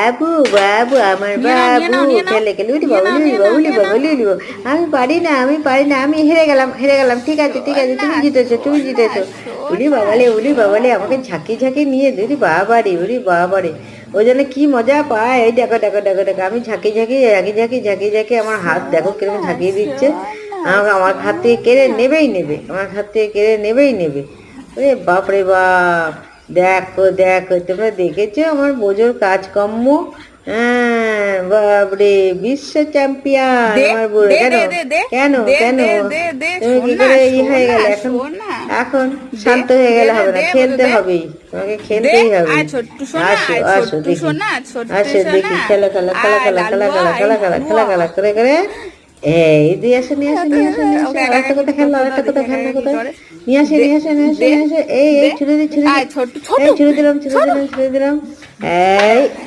বাবু বাবু আমার বাবু খেলে খেলে উঠি বাবু উঠি বাবু উঠি বাবু আমি পারি না আমি হেরে গেলাম ঠিক আছে তুমি জিতেছো উড়ি বাবালে আমাকে ঝাঁকি নিয়ে উড়ি বাবারে ওই জন্য কি মজা পায়। এই দেখো আমি ঝাঁকি আমার হাত দেখো কিরকম ঝাঁকিয়ে দিচ্ছে। আমাকে আমার হাত থেকে কেড়ে নেবেই নেবে ওরে বাপ রে বাপ। দেখো তোমরা দেখেছো আমার বোঝোর কাজকর্ম। হ্যাঁ বাপরে বিশ্ব চ্যাম্পিয়ন আমার বোঝো। কেন তুমি কি করে হয়ে গেলে এখন শান্ত হয়ে গেলে হবে না, খেলতে হবেই তোমাকে, খেলতেই হবে। আসো দেখি খেলা করে এই দিয়ে আসো নিয়ে আসো আরেকটা কথা খেলো কোথায় নিয়ে আসো এই ছুড়ে দিলাম এই